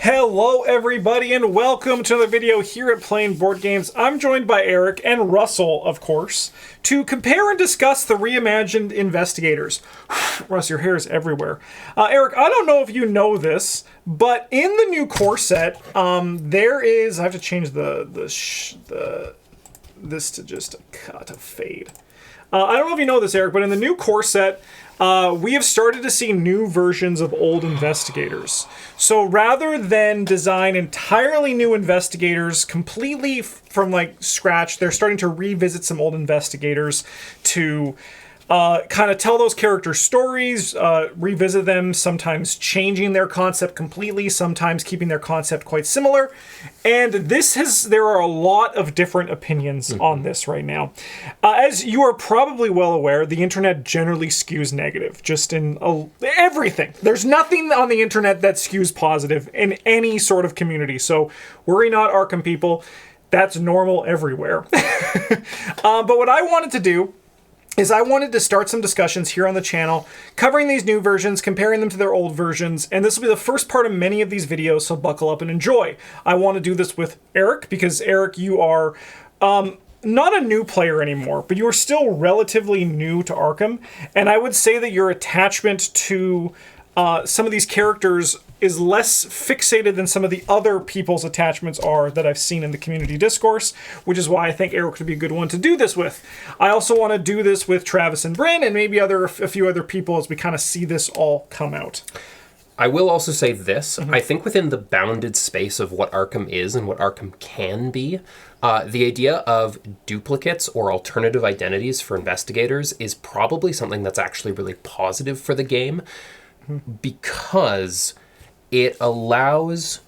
Hello everybody and welcome to another video here at Playing Board Games. I'm joined by Eric and Russell, of course, to compare and discuss the reimagined Investigators. Russ, your hair is everywhere. Eric, I don't know if you know this, but in the new core set, there is... I have to change this to just a fade. I don't know if you know this, Eric, but in the new core set, we have started to see new versions of old Investigators. So rather than design entirely new Investigators completely from scratch, they're starting to revisit some old Investigators to kind of tell those character stories, revisit them, sometimes changing their concept completely, sometimes keeping their concept quite similar. And there are a lot of different opinions on this right now. As you are probably well aware, the internet generally skews negative, just in everything. There's nothing on the internet that skews positive in any sort of community. So worry not, ARKHAM people. That's normal everywhere. But what I wanted to do is I wanted to start some discussions here on the channel, covering these new versions, comparing them to their old versions, and this will be the first part of many of these videos, so buckle up and enjoy. I want to do this with Eric, because Eric, you are not a new player anymore, but you are still relatively new to ARKHAM, and I would say that your attachment to some of these characters is less fixated than some of the other people's attachments are that I've seen in the community discourse, which is why I think Eric would be a good one to do this with. I also want to do this with Travis and Bryn, and maybe a few other people as we kind of see this all come out. I will also say this. I think within the bounded space of what ARKHAM is and what ARKHAM can be, the idea of duplicates or alternative identities for investigators is probably something that's actually really positive for the game, because it allows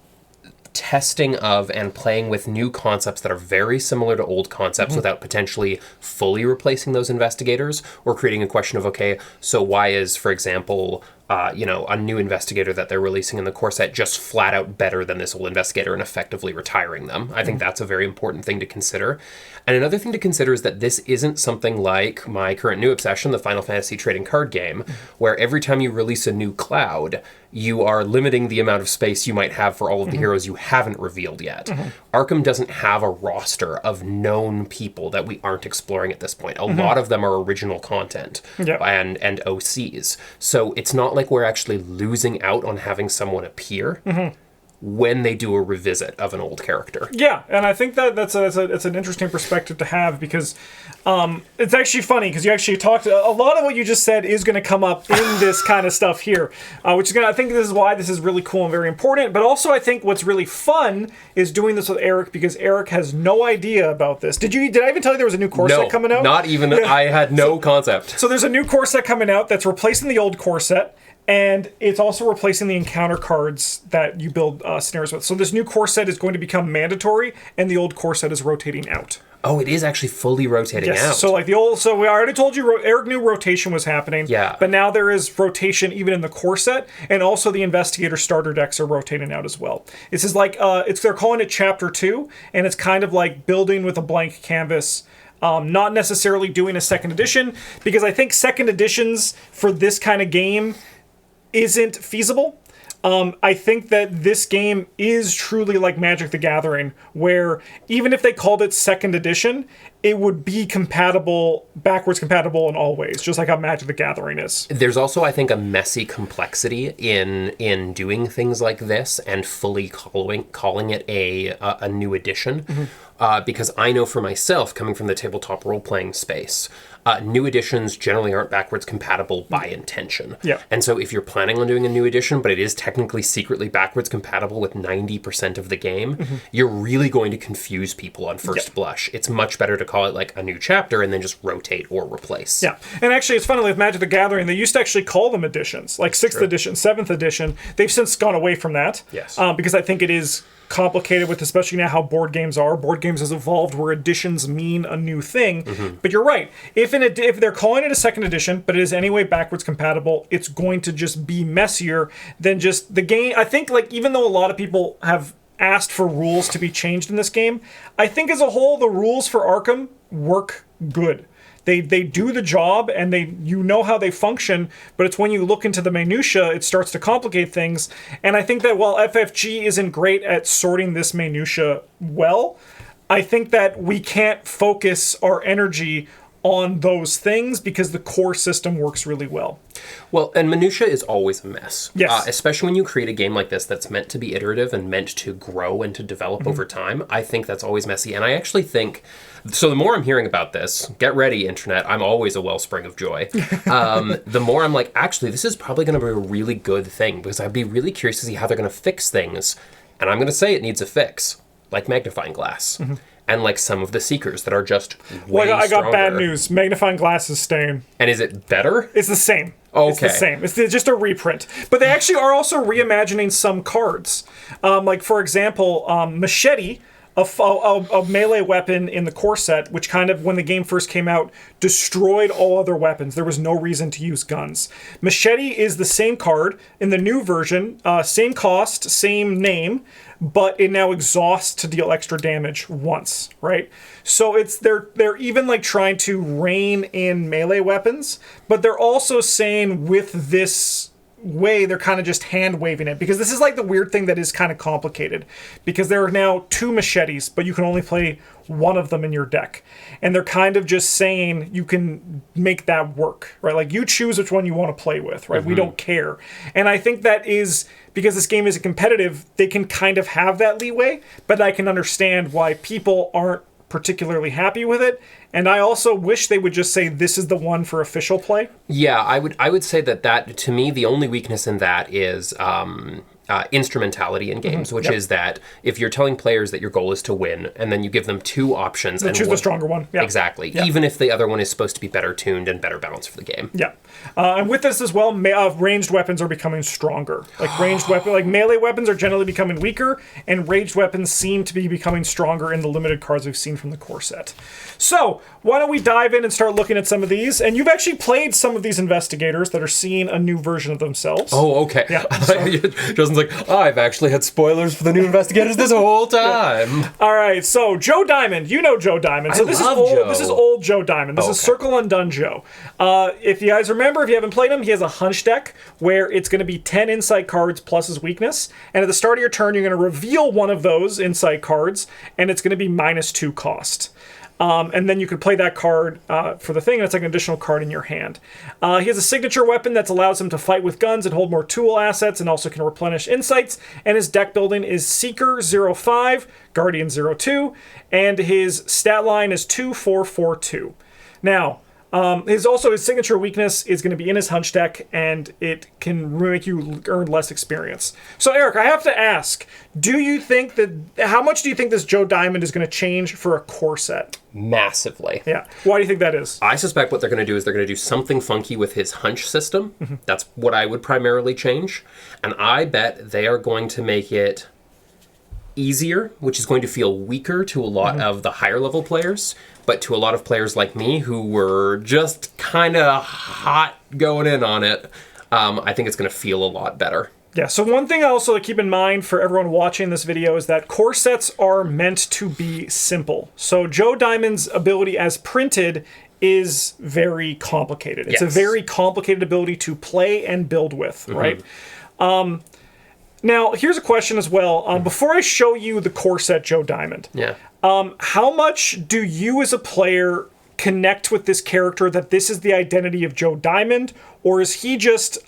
testing of and playing with new concepts that are very similar to old concepts without potentially fully replacing those investigators or creating a question of, okay, so why is, for example, a new investigator that they're releasing in the core set just flat out better than this old investigator and effectively retiring them? I think that's a very important thing to consider. And another thing to consider is that this isn't something like my current new obsession, the Final Fantasy trading card game, where every time you release a new cloud, you are limiting the amount of space you might have for all of the heroes you haven't revealed yet. ARKHAM doesn't have a roster of known people that we aren't exploring at this point. A lot of them are original content and OCs. So it's not like we're actually losing out on having someone appear when they do a revisit of an old character. Yeah, and I think that's an interesting perspective to have, because it's actually funny, because you actually talked... A lot of what you just said is going to come up in this kind of stuff here, which is going to... I think this is why this is really cool and very important, but also I think what's really fun is doing this with Eric, because Eric has no idea about this. Did I even tell you there was a new core set coming out? No, not even. Yeah. I had no concept. So there's a new core set coming out that's replacing the old core set. And it's also replacing the encounter cards that you build scenarios with. So this new core set is going to become mandatory, and the old core set is rotating out. Oh, it is actually fully rotating out. So so we already told you Eric knew rotation was happening. Yeah. But now there is rotation even in the core set, and also the Investigator starter decks are rotating out as well. This is they're calling it Chapter 2, and it's kind of like building with a blank canvas. Not necessarily doing a second edition, because I think second editions for this kind of game isn't feasible. I think that this game is truly like Magic the Gathering, where even if they called it second edition, it would be backwards compatible in all ways, just like how Magic the Gathering is. There's also, I think, a messy complexity in doing things like this and fully calling it a new edition. Because I know for myself, coming from the tabletop role-playing space, new editions generally aren't backwards compatible by intention. Yeah. And so if you're planning on doing a new edition, but it is technically secretly backwards compatible with 90% of the game, you're really going to confuse people on first blush. It's much better to call it like a new chapter and then just rotate or replace. Yeah. And actually, it's funny, with Magic the Gathering, they used to actually call them editions, like 6th edition, 7th edition. They've since gone away from that. Yes. Because I think it is complicated with, especially now how board games are. Board games has evolved where editions mean a new thing. But you're right. If they're calling it a second edition, but it is anyway backwards compatible, it's going to just be messier than just the game. I think, even though a lot of people have asked for rules to be changed in this game, I think as a whole, the rules for ARKHAM work good. They do the job, and you know how they function, but it's when you look into the minutia, it starts to complicate things. And I think that while FFG isn't great at sorting this minutia well, I think that we can't focus our energy on those things because the core system works really well. Well, and minutia is always a mess. Yes. Especially when you create a game like this that's meant to be iterative and meant to grow and to develop over time. I think that's always messy. And I actually think, so the more I'm hearing about this, get ready, internet, I'm always a wellspring of joy. The more I'm like, actually, this is probably going to be a really good thing, because I'd be really curious to see how they're going to fix things. And I'm going to say it needs a fix, like magnifying glass. And like some of the Seekers that are just way I got stronger. bad news. Magnifying glass is staying. And is it better? It's the same. Okay. It's the same. It's just a reprint. But they actually are also reimagining some cards. Like, for example, Machete, a melee weapon in the core set, which kind of, when the game first came out, destroyed all other weapons. There was no reason to use guns. Machete is the same card in the new version, same cost, same name, but it now exhausts to deal extra damage once, right? So they're even like trying to rein in melee weapons, but they're also saying with this way they're kind of just hand waving it, because this is like the weird thing that is kind of complicated, because there are now 2 machetes, but you can only play one of them in your deck, and they're kind of just saying you can make that work, right? Like, you choose which one you want to play with, right? We don't care. And I think that is because this game isn't competitive, they can kind of have that leeway, but I can understand why people aren't particularly happy with it. And I also wish they would just say this is the one for official play. Yeah, I would say that to me, the only weakness in that is instrumentality in games, which is that if you're telling players that your goal is to win, and then you give them 2 options, and choose the stronger one. Yeah. Exactly. Yeah. Even if the other one is supposed to be better tuned and better balanced for the game. Yeah. And with this as well, ranged weapons are becoming stronger. Like like melee weapons are generally becoming weaker, and ranged weapons seem to be becoming stronger in the limited cards we've seen from the core set. So why don't we dive in and start looking at some of these? And you've actually played some of these investigators that are seeing a new version of themselves. Oh, okay. Yeah. Justin's like, I've actually had spoilers for the new investigators this whole time. Yeah. All right, so Joe Diamond, you know Joe Diamond. So this is old. Joe. This is old Joe Diamond. This is Circle Undone Joe. If you guys remember, if you haven't played him, he has a hunch deck where it's going to be 10 insight cards plus his weakness, and at the start of your turn, you're going to reveal one of those insight cards, and it's going to be -2 cost. And then you could play that card for the thing, and it's like an additional card in your hand. He has a signature weapon that allows him to fight with guns and hold more tool assets, and also can replenish insights. And his deck building is Seeker 0-5, Guardian 0-2, and his stat line is 2-4-4-2. Now, his signature weakness is going to be in his hunch deck, and it can make you earn less experience. So, Eric, I have to ask, how much do you think this Joe Diamond is going to change for a core set? Massively. Yeah. Why do you think that is? I suspect what they're going to do is they're going to do something funky with his hunch system. That's what I would primarily change. And I bet they are going to make it easier, which is going to feel weaker to a lot of the higher level players, but to a lot of players like me who were just kind of hot going in on it, I think it's going to feel a lot better. Yeah, so one thing also to keep in mind for everyone watching this video is that core sets are meant to be simple. So Joe Diamond's ability as printed is very complicated. It's a very complicated ability to play and build with, right? Now, here's a question as well. Before I show you the core set Joe Diamond, how much do you as a player connect with this character, that this is the identity of Joe Diamond? Or is he just,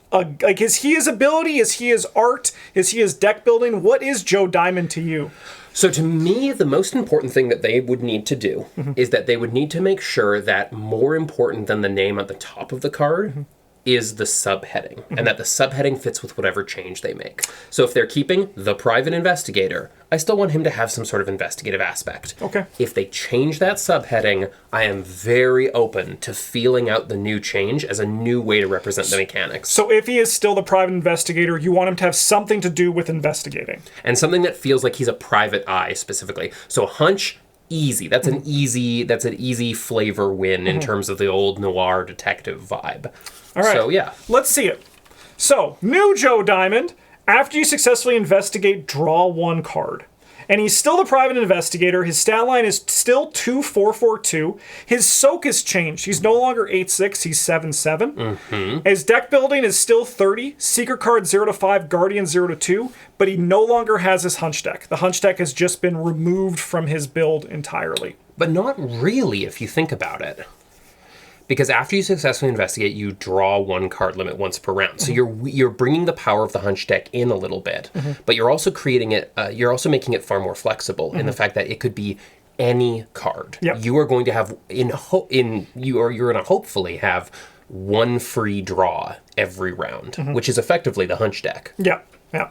is he his ability? Is he his art? Is he his deck building? What is Joe Diamond to you? So to me, the most important thing that they would need to do is that they would need to make sure that more important than the name at the top of the card is the subheading, and that the subheading fits with whatever change they make. So if they're keeping the private investigator, I still want him to have some sort of investigative aspect. Okay. If they change that subheading, I am very open to feeling out the new change as a new way to represent the mechanics. So if he is still the private investigator, you want him to have something to do with investigating. And something that feels like he's a private eye specifically. So hunch, easy. That's an easy flavor win in terms of the old noir detective vibe. All right. So yeah. Let's see it. So, new Joe Diamond. After you successfully investigate, draw 1 card. And he's still the private investigator. His stat line is still 2-4-4-2. His soak has changed. He's no longer 8-6, he's 7-7. His deck building is still 30. Secret card 0-5, Guardian 0-2. But he no longer has his hunch deck. The hunch deck has just been removed from his build entirely. But not really, if you think about it. Because after you successfully investigate, you draw one card limit once per round. So you're bringing the power of the hunch deck in a little bit, but you're also creating it. You're also making it far more flexible in the fact that it could be any card. Yep. You are going to have you're going to hopefully have one free draw every round, which is effectively the hunch deck. Yeah. Yeah.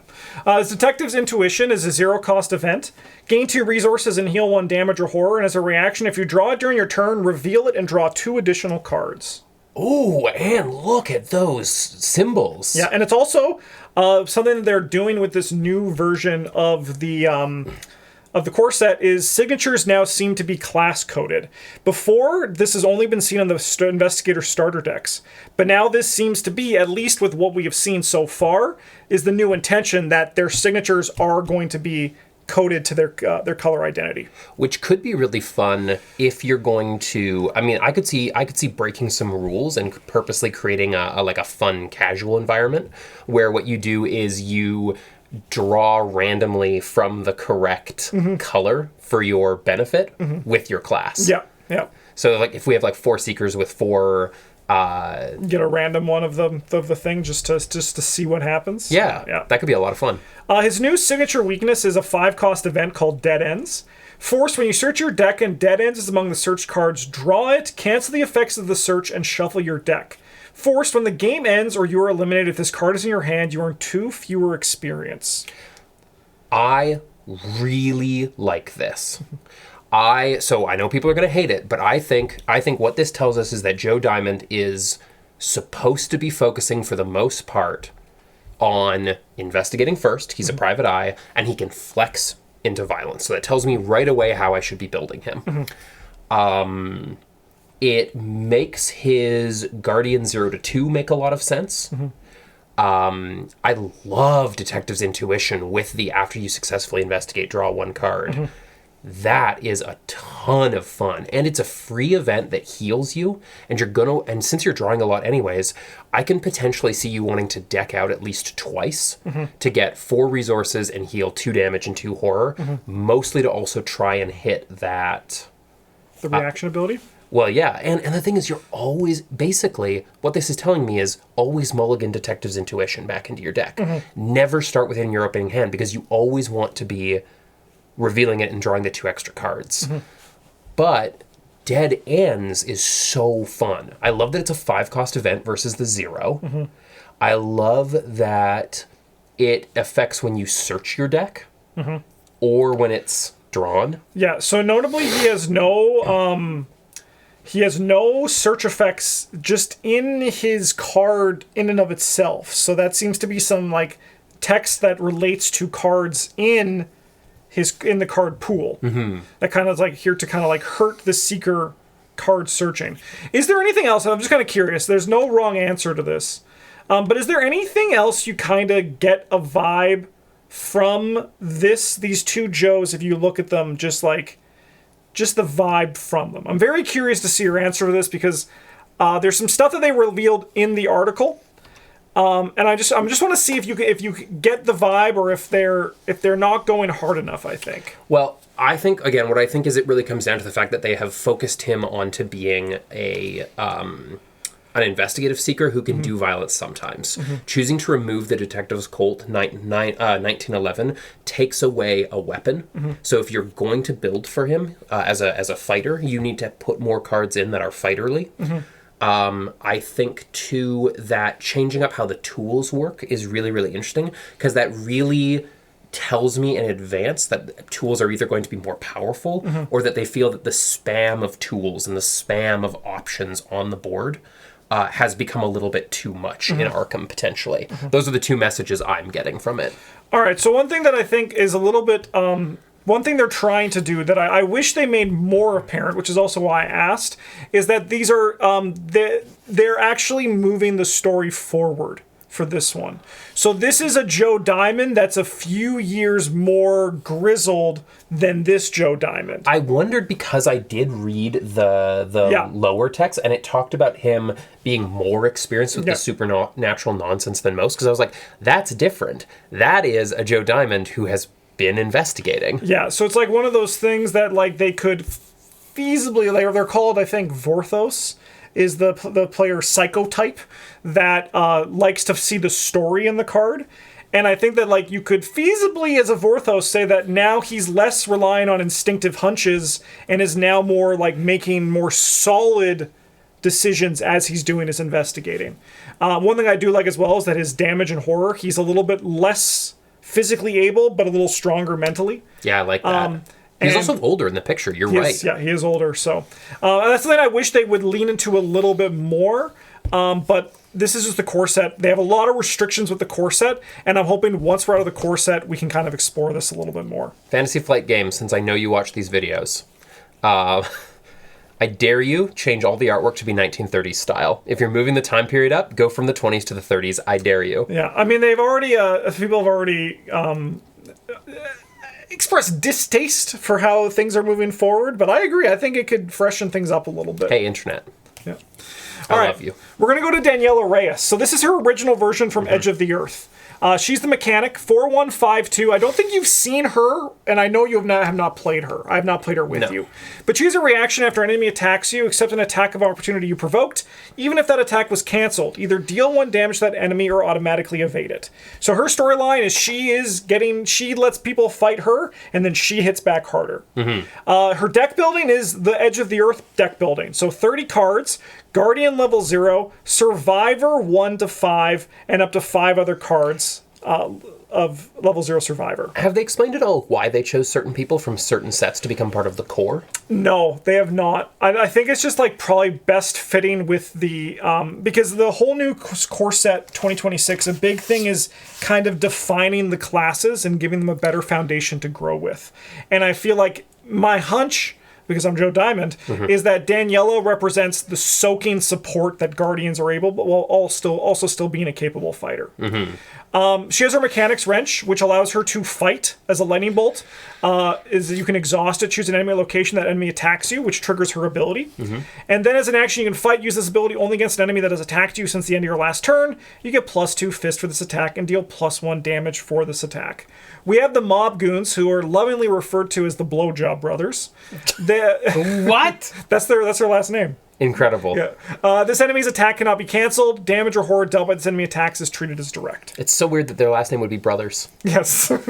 His Detective's Intuition is a 0-cost event. Gain 2 resources and heal 1 damage or horror. And as a reaction, if you draw it during your turn, reveal it and draw 2 additional cards. Oh, and look at those symbols. Yeah, and it's also something that they're doing with this new version of the core set is signatures now seem to be class coded. Before, this has only been seen on the Investigator starter decks. But now this seems to be, at least with what we have seen so far, is the new intention that their signatures are going to be coded to their color identity. Which could be really fun if you're going to, I mean, I could see breaking some rules and purposely creating a fun casual environment where what you do is you draw randomly from the correct color for your benefit with your class. Yeah, yeah. So like if we have like 4 seekers with 4 get a random one of the thing just to see what happens. Yeah, that could be a lot of fun. His new signature weakness is a 5-cost event called Dead Ends. Force, when you search your deck and Dead Ends is among the searched cards, draw it, cancel the effects of the search, and shuffle your deck. Forced, when the game ends or you are eliminated, if this card is in your hand, you earn 2 fewer experience. I really like this. So I know people are going to hate it, but I think what this tells us is that Joe Diamond is supposed to be focusing for the most part on investigating first. He's a private eye, and he can flex into violence. So that tells me right away how I should be building him. It makes his Guardian 0-2 make a lot of sense. I love Detective's Intuition with the after you successfully investigate, draw 1 card. That is a ton of fun. And it's a free event that heals you. And since you're drawing a lot anyways, I can potentially see you wanting to deck out at least twice to get 4 resources and heal 2 damage and 2 horror. Mostly to also try and hit that. The reaction ability? Well, yeah, and the thing is, you're always, basically, what this is telling me is always mulligan Detective's Intuition back into your deck. Never start within your opening hand, because you always want to be revealing it and drawing the 2 extra cards. But Dead Ends is so fun. I love that it's a 5-cost event versus the 0. I love that it affects when you search your deck, or when it's drawn. Yeah, so notably, he has no search effects just in his card in and of itself. So that seems to be some like text that relates to cards in the card pool. That kind of is like here to kind of like hurt the seeker card searching. Is there anything else? I'm just kind of curious. There's no wrong answer to this. But is there anything else you kind of get a vibe from these 2 Joes if you look at them just the vibe from them? I'm very curious to see your answer to this because there's some stuff that they revealed in the article, and I just want to see if you get the vibe or if they're not going hard enough. I think. Well, I think again, what I think is it really comes down to the fact that they have focused him onto being an investigative seeker who can do violence sometimes. Choosing to remove the Detective's Colt 1911 takes away a weapon. So if you're going to build for him as a fighter, you need to put more cards in that are fighterly. I think, too, that changing up how the tools work is really, really interesting, because that really tells me in advance that tools are either going to be more powerful or that they feel that the spam of tools and the spam of options on the board has become a little bit too much in ARKHAM, potentially. Those are the 2 messages I'm getting from it. All right, so one thing that I think is a little bit... one thing they're trying to do that I wish they made more apparent, which is also why I asked, is that these are... they're actually moving the story forward for this one. So this is a Joe Diamond that's a few years more grizzled than this Joe Diamond. I wondered because I did read the lower text, and it talked about him being more experienced with the supernatural nonsense than most, because I was like, that's different. That is a Joe Diamond who has been investigating. Yeah, so it's like one of those things that like they could feasibly, they're called, I think, Vorthos, is the player psychotype that likes to see the story in the card. And I think that like you could feasibly, as a Vorthos, say that now he's less relying on instinctive hunches and is now more like making more solid decisions as he's doing his investigating. One thing I do like as well is that his damage and horror, he's a little bit less physically able, but a little stronger mentally. Yeah, I like that. He's also older in the picture. You're right. Yeah, he is older. So that's something I wish they would lean into a little bit more. But this is just the core set. They have a lot of restrictions with the core set, and I'm hoping once we're out of the core set, we can kind of explore this a little bit more. Fantasy Flight Games, since I know you watch these videos, I dare you change all the artwork to be 1930s style. If you're moving the time period up, go from the 20s to the 30s. I dare you. Yeah, I mean, they've already, people have already expressed distaste for how things are moving forward, but I agree. I think it could freshen things up a little bit. Hey, internet. Yeah. I love you. We're going to go to Daniela Reyes. So this is her original version from Edge of the Earth. She's the mechanic, 4152. I don't think you've seen her, and I know you have not played her. I have not played her with you. But she has a reaction after an enemy attacks you, except an attack of opportunity you provoked, even if that attack was canceled. Either deal 1 damage to that enemy or automatically evade it. So her storyline is she lets people fight her, and then she hits back harder. Her deck building is the Edge of the Earth deck building. So 30 cards, Guardian level 0, Survivor 1 to 5, and up to 5 other cards of level 0 Survivor. Have they explained at all why they chose certain people from certain sets to become part of the core? No, they have not. I think it's just like probably best fitting with the because the whole new core set 2026, a big thing is kind of defining the classes and giving them a better foundation to grow with. And I feel like my hunch, because I'm Joe Diamond, is that Daniela represents the soaking support that Guardians are able, but while also still being a capable fighter. She has her Mechanics Wrench, which allows her to fight as a lightning bolt. Is you can exhaust it, choose an enemy location that enemy attacks you, which triggers her ability. And then as an action, you can fight, use this ability only against an enemy that has attacked you since the end of your last turn. You get +2 fist for this attack and deal +1 damage for this attack. We have the Mob Goons, who are lovingly referred to as the Blowjob Brothers. What? That's their last name. Incredible. Yeah. This enemy's attack cannot be canceled. Damage or horror dealt by this enemy attacks is treated as direct. It's so weird that their last name would be brothers. Yes. This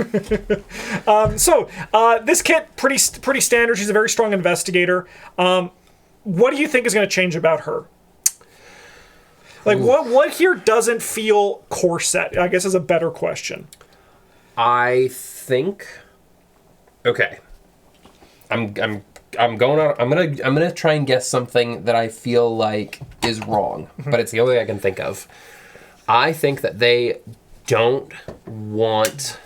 kit, pretty standard. She's a very strong investigator. What do you think is going to change about her? Like, what here doesn't feel core set? I guess is a better question. I think. Okay. I'm going on. I'm gonna try and guess something that I feel like is wrong, but it's the only thing I can think of. I think that they don't want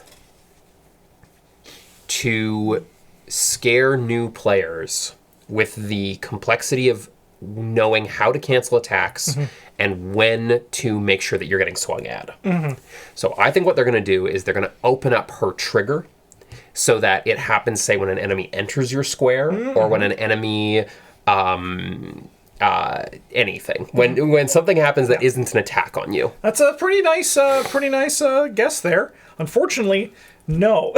to scare new players with the complexity of knowing how to cancel attacks and when to make sure that you're getting swung at. So I think what they're going to do is they're going to open up her trigger so that it happens, say, when an enemy enters your square or when an enemy anything. When something happens that isn't an attack on you. That's a pretty nice guess there. Unfortunately, no.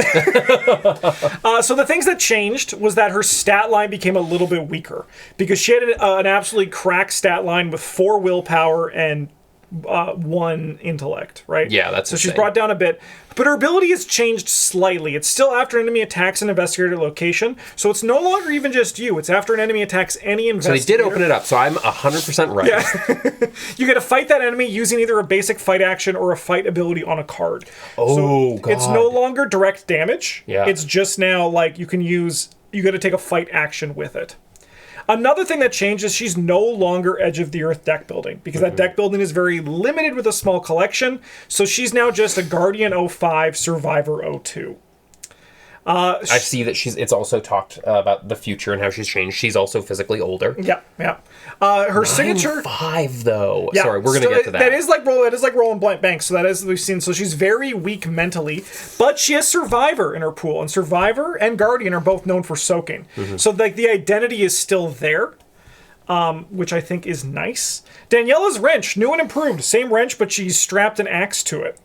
So the things that changed was that her stat line became a little bit weaker because she had an absolutely cracked stat line with 4 willpower and 1 intellect, right? Yeah, that's so she's brought down a bit, but her ability has changed slightly. It's still after enemy attacks an investigator location, so it's no longer even just you. It's after an enemy attacks any investigator. So they did open it up, so I'm 100% right. Yeah. You get to fight that enemy using either a basic fight action or a fight ability on a card. Oh, God. It's no longer direct damage. Yeah. It's just now like you got to take a fight action with it. Another thing that changed is she's no longer Edge of the Earth deck building because that deck building is very limited with a small collection. So she's now just a Guardian 05, Survivor 02. I see that it's also talked about the future and how she's changed. She's also physically older. Yeah. Her signature 5 though. Yeah, Sorry, we're gonna get to that. That is like rolling blank banks. So that is we've seen. So she's very weak mentally, but she has Survivor in her pool, and Survivor and Guardian are both known for soaking. So like the identity is still there, which I think is nice. Daniela's wrench, new and improved, same wrench, but she's strapped an axe to it.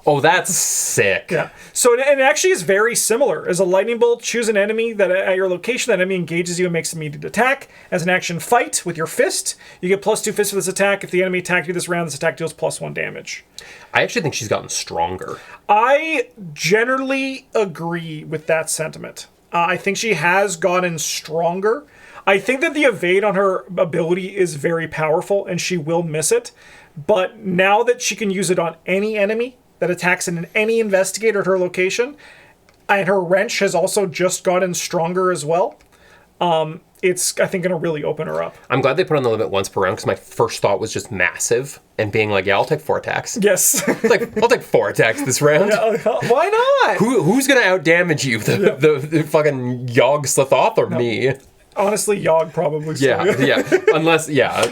Oh, that's sick. Yeah. So it actually is very similar. As a lightning bolt, choose an enemy that at your location, that enemy engages you and makes an immediate attack. As an action, fight with your fist. You get +2 fists for this attack. If the enemy attacked you this round, this attack deals +1 damage. I actually think she's gotten stronger. I generally agree with that sentiment. I think she has gotten stronger. I think that the evade on her ability is very powerful, and she will miss it. But now that she can use it on any enemy that attacks in any investigator at her location, and her wrench has also just gotten stronger as well, it's, I think, going to really open her up. I'm glad they put on the limit once per round, because my first thought was just massive, and being like, yeah, I'll take 4 attacks. Yes. I'll take 4 attacks this round. Why not? Who's going to outdamage you? The fucking Yogg Slathoth or me? Honestly, Yogg probably. Yeah. Unless, yeah.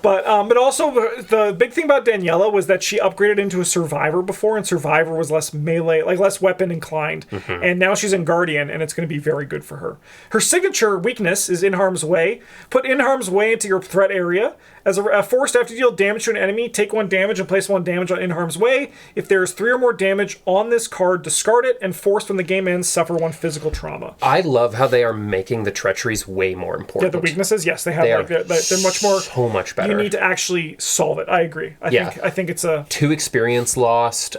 But also the big thing about Daniela was that she upgraded into a Survivor before, and Survivor was less melee, like less weapon inclined. And now she's in Guardian, and it's going to be very good for her. Her signature weakness is In Harm's Way. Put In Harm's Way into your threat area. As a force, after you deal damage to an enemy, take 1 damage and place 1 damage on In Harm's Way. If there is 3 or more damage on this card, discard it, and force when the game ends, suffer 1 physical trauma. I love how they are making the treacheries way more important. Yeah, the weaknesses, yes, they have. They're much more. So much better. You need to actually solve it. I agree. I think it's a 2 experience lost,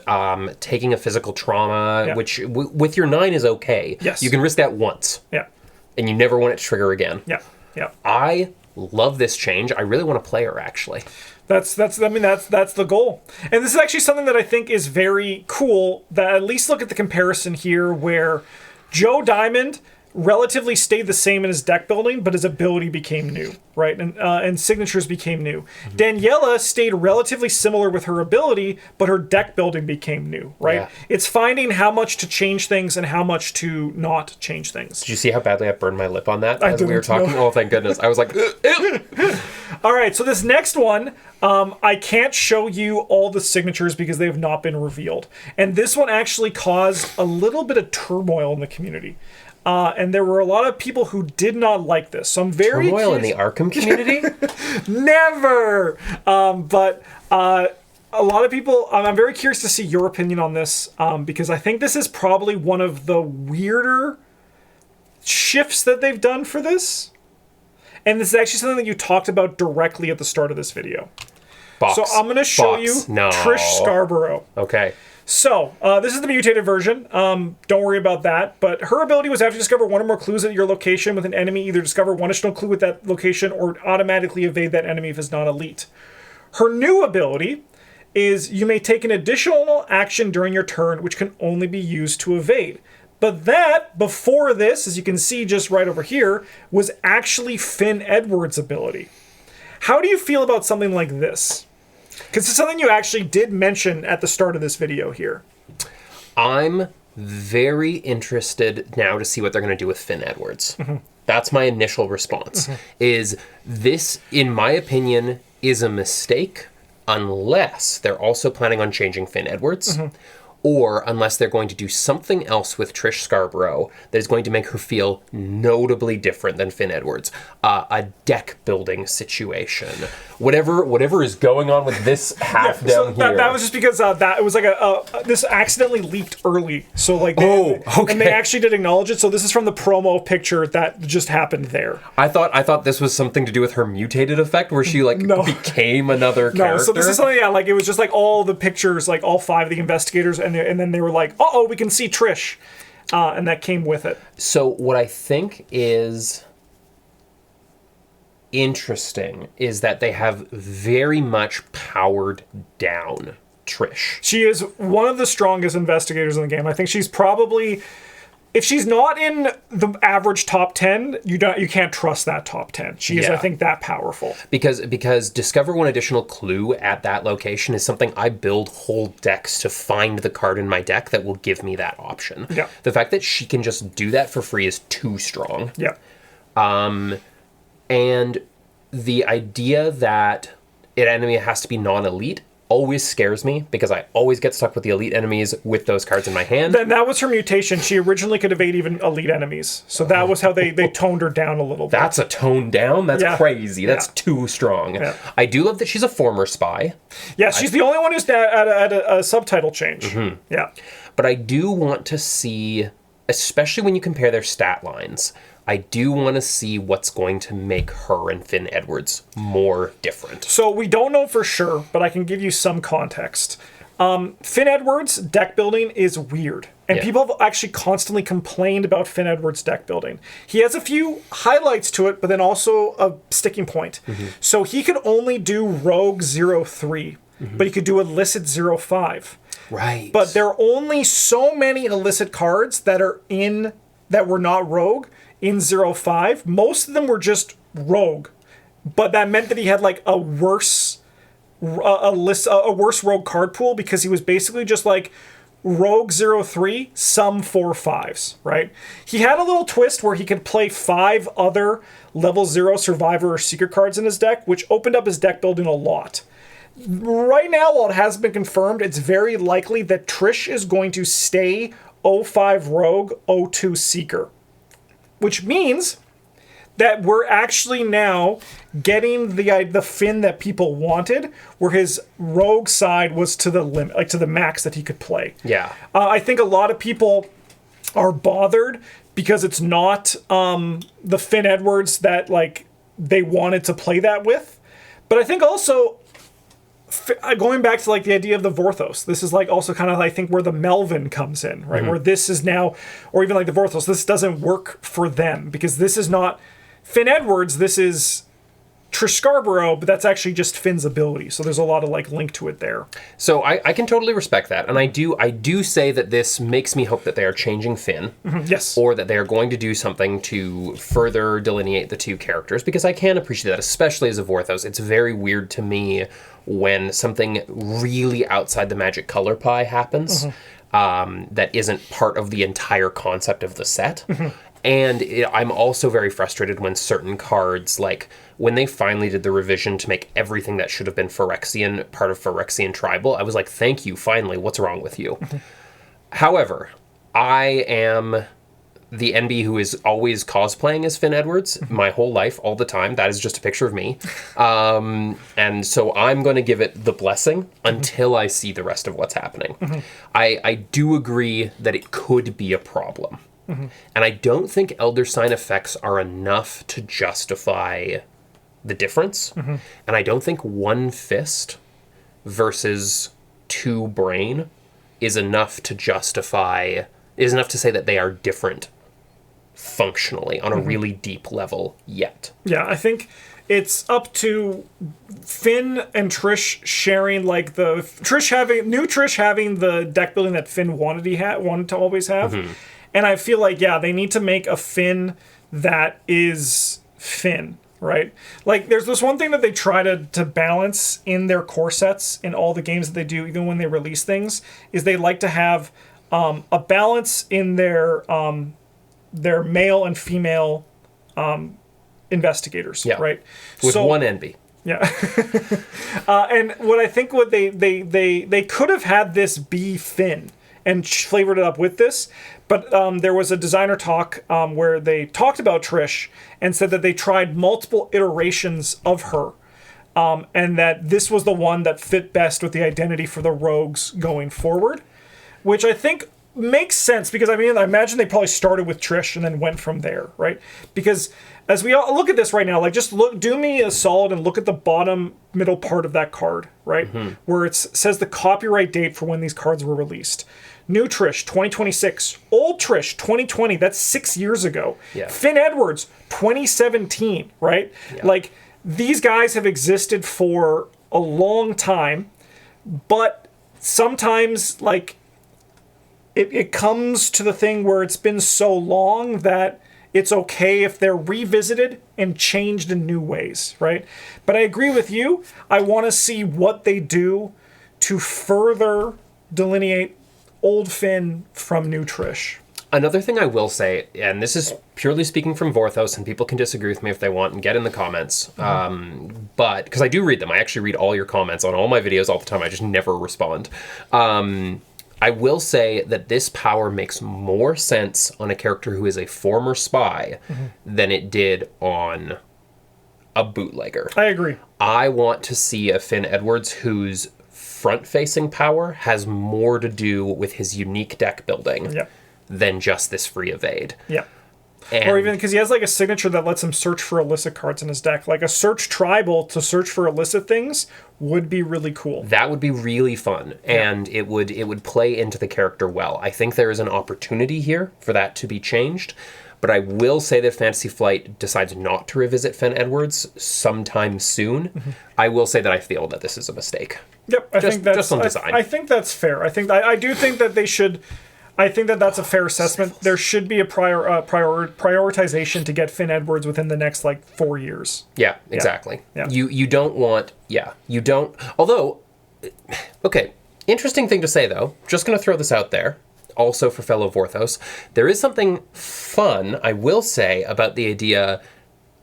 taking a physical trauma, which with your 9 is okay. Yes, you can risk that once. Yeah, and you never want it to trigger again. Yeah. I love this change. I really want to play her, actually. That's the goal. And this is actually something that I think is very cool, that at least look at the comparison here where Joe Diamond relatively stayed the same in his deck building, but his ability became new, right? And signatures became new. Daniela stayed relatively similar with her ability, but her deck building became new, right? Yeah. It's finding how much to change things and how much to not change things. Did you see how badly I burned my lip on that as we were talking? Oh, thank goodness. I was like, All right, so this next one, I can't show you all the signatures because they have not been revealed. And this one actually caused a little bit of turmoil in the community. And there were a lot of people who did not like this. So I'm very turmoil in the ARKHAM community? Never! But a lot of people, I'm very curious to see your opinion on this, because I think this is probably one of the weirder shifts that they've done for this. And this is actually something that you talked about directly at the start of this video. So I'm going to show you Trish Scarborough. Okay. So, this is the mutated version. Don't worry about that. But her ability was after you discover 1 or more clues at your location with an enemy, either discover 1 additional clue with that location or automatically evade that enemy if it's not elite. Her new ability is you may take an additional action during your turn, which can only be used to evade. But that, before this, as you can see just right over here, was actually Finn Edwards' ability. How do you feel about something like this? Because it's something you actually did mention at the start of this video here. I'm very interested now to see what they're going to do with Finn Edwards. That's my initial response. Is this, in my opinion, is a mistake unless they're also planning on changing Finn Edwards. Or unless they're going to do something else with Trish Scarborough that is going to make her feel notably different than Finn Edwards. A deck building situation. Whatever is going on with this half down here. That was just because that it was like this accidentally leaked early. So like and they actually did acknowledge it. So this is from the promo picture that just happened there. I thought this was something to do with her mutated effect where she became another character. So this is something like it was just like all the pictures, like all 5 of the investigators, and then they were like, we can see Trish. And that came with it. So what I think is interesting is that they have very much powered down Trish. She is one of the strongest investigators in the game. I think she's probably if she's not in the average top 10, you can't trust that top 10. She is, I think, that powerful. Because discover one additional clue at that location is something I build whole decks to find the card in my deck that will give me that option. Yeah. The fact that she can just do that for free is too strong. Yeah. And the idea that an enemy has to be non-elite always scares me, because I always get stuck with the elite enemies with those cards in my hand. Then that was her mutation. She originally could evade even elite enemies. So that was how they toned her down a little bit. That's a tone down? That's crazy. That's too strong. Yeah. I do love that she's a former spy. Yeah, she's the only one who's at a subtitle change. Mm-hmm. Yeah. But I do want to see, especially when you compare their stat lines, I do want to see what's going to make her and Finn Edwards more different. So we don't know for sure, but I can give you some context. Finn Edwards' deck building is weird. And people have actually constantly complained about Finn Edwards' deck building. He has a few highlights to it, but then also a sticking point. Mm-hmm. So he could only do Rogue 03, but he could do Illicit 05. Right. But there are only so many illicit cards that are that were not Rogue in 05. Most of them were just Rogue, but that meant that he had like a worse Rogue card pool, because he was basically just like Rogue 03, some 4/5s, right? He had a little twist where he could play 5 other level 0 survivor or secret cards in his deck, which opened up his deck building a lot. Right now, while it hasn't been confirmed, it's very likely that Trish is going to stay 05 Rogue, 02 Seeker, which means that we're actually now getting the Finn that people wanted, where his Rogue side was to the limit, like to the max that he could play. Yeah. I think a lot of people are bothered because it's not the Finn Edwards that like they wanted to play that with. But I think also, going back to like the idea of the Vorthos, this is like also kind of I think where the Melvin comes in, right? Mm-hmm. Where this is now, or even like the Vorthos, this doesn't work for them because this is not Finn Edwards, this is Trish Scarborough, but that's actually just Finn's ability. So there's a lot of like link to it there. So I can totally respect that, and I do say that this makes me hope that they are changing Finn, yes, or that they are going to do something to further delineate the two characters, because I can appreciate that, especially as a Vorthos. It's very weird to me when something really outside the magic color pie happens, that isn't part of the entire concept of the set. And I'm also very frustrated when certain cards, like when they finally did the revision to make everything that should have been Phyrexian part of Phyrexian Tribal, I was like, thank you, finally, what's wrong with you? However, I am the NB who is always cosplaying as Finn Edwards my whole life, all the time. That is just a picture of me. And so I'm going to give it the blessing until I see the rest of what's happening. I do agree that it could be a problem. And I don't think Elder Sign effects are enough to justify the difference. And I don't think one fist versus 2 brain is enough to justify, is enough to say that they are different functionally on a really deep level yet. Yeah, I think it's up to Finn and Trish sharing like new Trish having the deck building that Finn wanted to always have. And I feel like, they need to make a Finn that is Finn, right? Like, there's this one thing that they try to balance in their core sets in all the games that they do, even when they release things, is they like to have a balance in their male and female investigators, right? With one NB. Yeah. And what I think they could have had this be Finn and flavored it up with this, but there was a designer talk where they talked about Trish and said that they tried multiple iterations of her, and that this was the one that fit best with the identity for the rogues going forward, which I think makes sense, because I imagine they probably started with Trish and then went from there, right? Because as we all look at this right now, like just do me a solid and look at the bottom middle part of that card, right? Where it says the copyright date for when these cards were released. New Trish, 2026. Old Trish, 2020. That's 6 years ago. Yeah. Finn Edwards, 2017, right? Yeah. Like, these guys have existed for a long time, but sometimes, like, it comes to the thing where it's been so long that it's okay if they're revisited and changed in new ways, right? But I agree with you. I want to see what they do to further delineate old Finn from new Trish. Another thing I will say, and this is purely speaking from Vorthos, and people can disagree with me if they want and get in the comments, but because I do read them. I actually read all your comments on all my videos all the time. I just never respond. I will say that this power makes more sense on a character who is a former spy than it did on a bootlegger. I agree. I want to see a Finn Edwards whose front-facing power has more to do with his unique deck building than just this free evade. Yeah. And or even because he has like a signature that lets him search for illicit cards in his deck. Like a search tribal to search for illicit things would be really cool. that would be really fun, and it would play into the character well. I think there is an opportunity here for that to be changed, but I will say that if Fantasy Flight decides not to revisit Finn Edwards sometime soon, I will say that I feel that this is a mistake. Yep, I think that's just on design. I think that's fair. I do think that they should. I think that that's a fair assessment. There should be a prioritization to get Finn Edwards within the next like 4 years. Yeah, exactly. Yeah. You don't want, you don't, although, okay, interesting thing to say though, just going to throw this out there, also for fellow Vorthos, there is something fun, I will say, about the idea,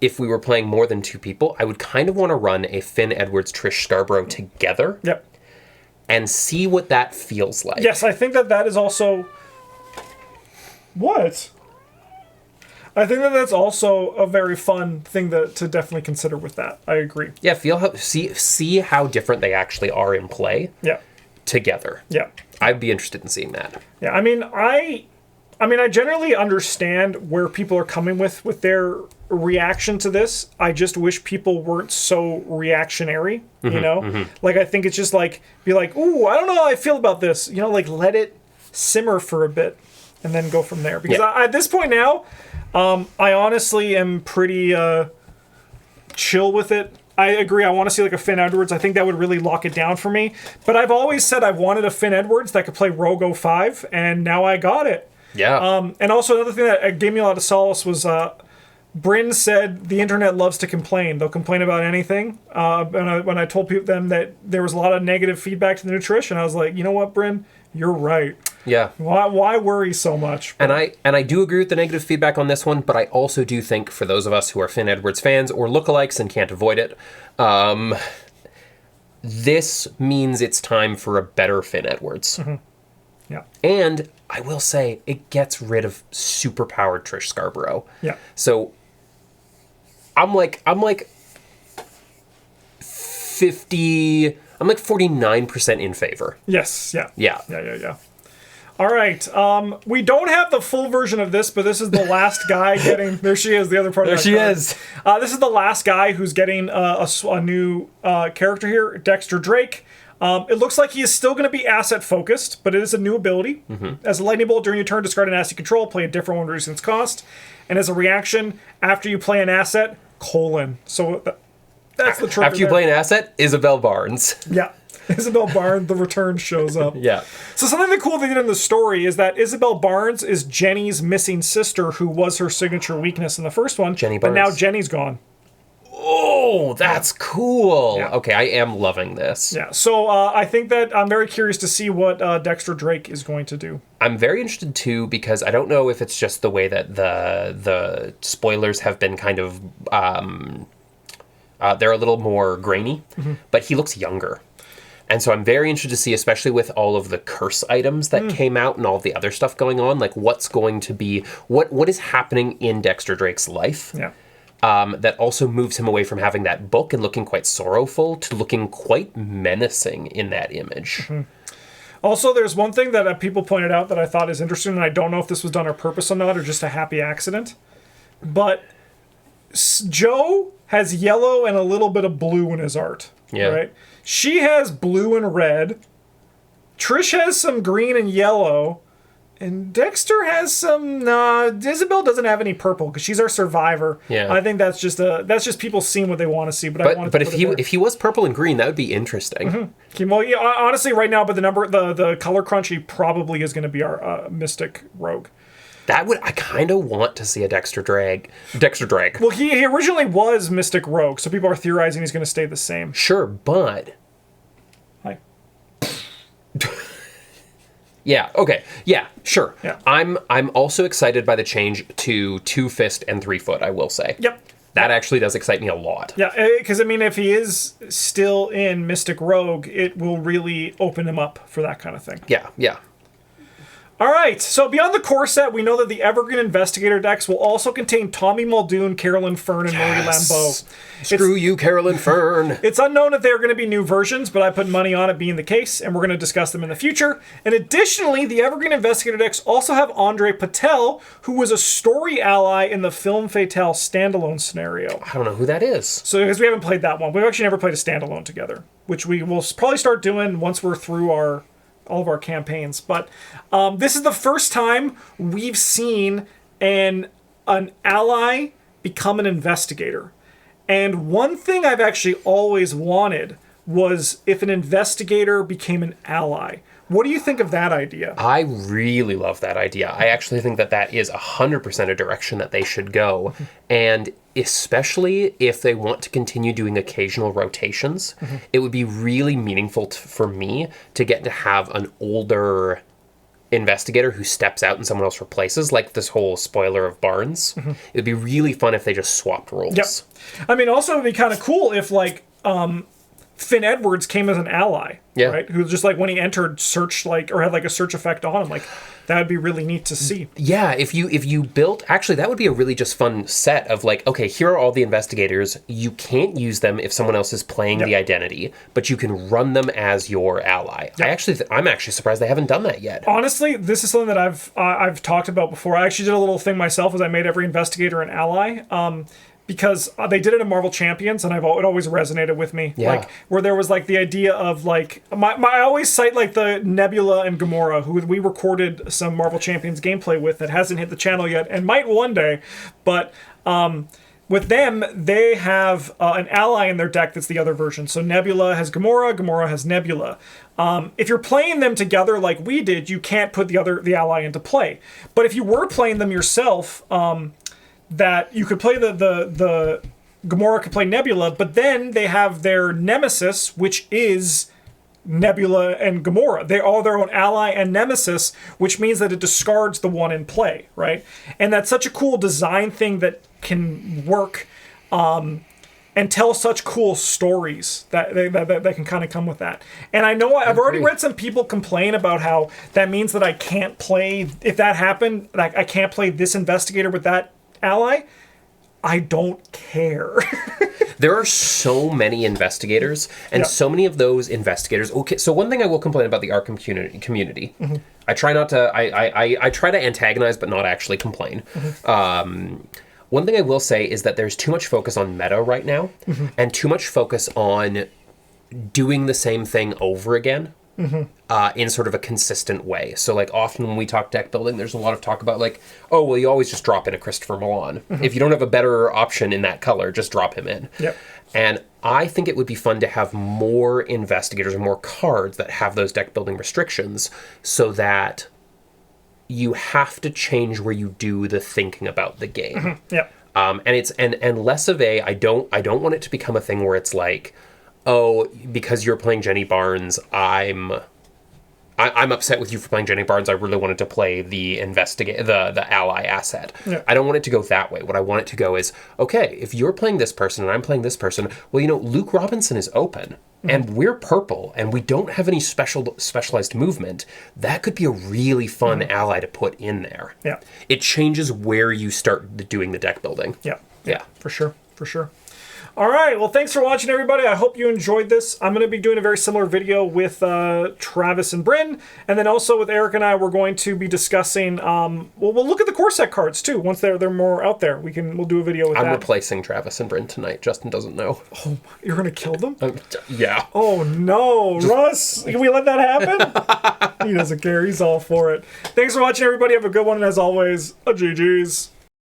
if we were playing more than 2 people, I would kind of want to run a Finn Edwards Trish Scarborough together. Yep. And see what that feels like. Yes, I think that is also... What? I think that that's also a very fun thing to definitely consider with that. I agree. Yeah, see how different they actually are in play. Yeah. Together. Yeah. I'd be interested in seeing that. Yeah, I mean, I generally understand where people are coming with their reaction to this. I just wish people weren't so reactionary, you know? Like, I think it's just like, be like, ooh, I don't know how I feel about this. You know, like, let it simmer for a bit and then go from there. Because at this point now, I honestly am pretty chill with it. I agree. I want to see like a Finn Edwards. I think that would really lock it down for me. But I've always said I wanted a Finn Edwards that could play Rogue 05, and now I got it. Yeah. And also another thing that gave me a lot of solace was Bryn said the internet loves to complain. They'll complain about anything. And when I told them that there was a lot of negative feedback to the nutrition, I was like, you know what, Bryn? You're right. Yeah. Why worry so much? And I do agree with the negative feedback on this one, but I also do think for those of us who are Finn Edwards fans or lookalikes and can't avoid it, this means it's time for a better Finn Edwards. Yeah. And I will say it gets rid of superpowered Trish Scarborough. Yeah. So I'm like 49% in favor. Yes. Yeah. Yeah. Yeah. All right. We don't have the full version of this, but this is the last guy getting... There she is, the other part of that There she card. is. This is the last guy who's getting a new character here, Dexter Drake. It looks like he is still going to be asset-focused, but it is a new ability. As a lightning bolt during your turn, discard an asset you control, play a different one reducing its cost. And as a reaction, after you play an asset, : So that's the trigger After you there. play an asset, Isabel Barnes. Yeah. Isabel Barnes, the return shows up. Yeah. So something cool they did in the story is that Isabel Barnes is Jenny's missing sister, who was her signature weakness in the first one. Jenny But now Barnes. Jenny's gone. Oh, that's cool. Yeah. Okay, I am loving this. Yeah. So I think that I'm very curious to see what Dexter Drake is going to do. I'm very interested too because I don't know if it's just the way that the spoilers have been kind of they're a little more grainy, but he looks younger. And so I'm very interested to see, especially with all of the curse items that came out and all the other stuff going on, like what's going to be, what is happening in Dexter Drake's life. Yeah. That also moves him away from having that book and looking quite sorrowful to looking quite menacing in that image. Also, there's one thing that people pointed out that I thought is interesting, and I don't know if this was done on purpose or not, or just a happy accident. But Joe has yellow and a little bit of blue in his art. Yeah. Right? She has blue and red. Trish has some green and yellow. And Dexter has some. Isabel doesn't have any purple because she's our survivor. Yeah. I think that's just people seeing what they want to see. But if he was purple and green, that would be interesting. Mm-hmm. Well, yeah, honestly, right now, but the color crunch, he probably is going to be our Mystic Rogue. I kind of want to see a Dexter Drake. Dexter Drake. Well, he originally was Mystic Rogue, so people are theorizing he's going to stay the same. Sure, but Hi. Yeah, okay. Yeah, sure. Yeah. I'm also excited by the change to 2-fist and 3-foot, I will say. Yep. That actually does excite me a lot. Yeah, because, I mean, if he is still in Mystic Rogue, it will really open him up for that kind of thing. Yeah, yeah. All right, so beyond the core set, we know that the Evergreen Investigator decks will also contain Tommy Muldoon, Carolyn Fern, and Marie Lambeau. Screw you, Carolyn Fern. It's unknown if there are going to be new versions, but I put money on it being the case, and we're going to discuss them in the future. And additionally, the Evergreen Investigator decks also have Andre Patel, who was a story ally in the Film Fatale standalone scenario. I don't know who that is. So, because we haven't played that one. We've actually never played a standalone together, which we will probably start doing once we're through all of our campaigns. But this is the first time we've seen an ally become an investigator. And one thing I've actually always wanted was if an investigator became an ally. What do you think of that idea? I really love that idea. I actually think that is 100% a direction that they should go. And especially if they want to continue doing occasional rotations, it would be really meaningful for me to get to have an older investigator who steps out and someone else replaces, like this whole spoiler of Barnes. It would be really fun if they just swapped roles. Yep. I mean, also it would be kind of cool if, like, Finn Edwards came as an ally, right? Who just, like, when he entered, searched, like, or had, like, a search effect on him. Like, that would be really neat to see. Yeah, if you built... Actually, that would be a really just fun set of, like, okay, here are all the investigators. You can't use them if someone else is playing the identity, but you can run them as your ally. Yep. I'm actually surprised they haven't done that yet. Honestly, this is something that I've talked about before. I actually did a little thing myself as I made every investigator an ally. Because they did it in Marvel Champions, and it always resonated with me. Yeah. Like, where there was, like, the idea of, like... I always cite, like, the Nebula and Gamora, who we recorded some Marvel Champions gameplay with that hasn't hit the channel yet, and might one day. But with them, they have an ally in their deck that's the other version. So Nebula has Gamora, Gamora has Nebula. If you're playing them together like we did, you can't put the ally into play. But if you were playing them yourself... that you could play the Gamora could play Nebula, but then they have their nemesis, which is Nebula and Gamora. They are their own ally and nemesis, which means that it discards the one in play, right? And that's such a cool design thing that can work and tell such cool stories that can kind of come with that. And I know I've already read some people complain about how that means that I can't play, if that happened, like I can't play this investigator with that ally. I don't care. There are so many investigators, and so many of those investigators... Okay, so one thing I will complain about the ARKHAM community. I try not to... I try to antagonize, but not actually complain. One thing I will say is that there's too much focus on meta right now, and too much focus on doing the same thing over again. In sort of a consistent way. So, like, often when we talk deck building, there's a lot of talk about, like, oh, well, you always just drop in a Christopher Milan. If you don't have a better option in that color, just drop him in. Yep. And I think it would be fun to have more investigators and more cards that have those deck building restrictions so that you have to change where you do the thinking about the game. Yep. And it's and less of I don't want it to become a thing where it's like, oh, because you're playing Jenny Barnes, I'm upset with you for playing Jenny Barnes. I really wanted to play the ally asset. Yeah. I don't want it to go that way. What I want it to go is, okay, if you're playing this person and I'm playing this person, well, you know, Luke Robinson is open and we're purple and we don't have any specialized movement. That could be a really fun ally to put in there. Yeah. It changes where you start doing the deck building. Yeah. Yeah, for sure. For sure. All right. Well, thanks for watching, everybody. I hope you enjoyed this. I'm going to be doing a very similar video with Travis and Bryn. And then also with Eric and I, we're going to be discussing, well, we'll look at the core set cards, too. Once they're more out there, we'll do a video with that. I'm replacing Travis and Bryn tonight. Justin doesn't know. Oh, you're going to kill them? Yeah. Oh, no. Russ, can we let that happen? He doesn't care. He's all for it. Thanks for watching, everybody. Have a good one. And as always, a GG's.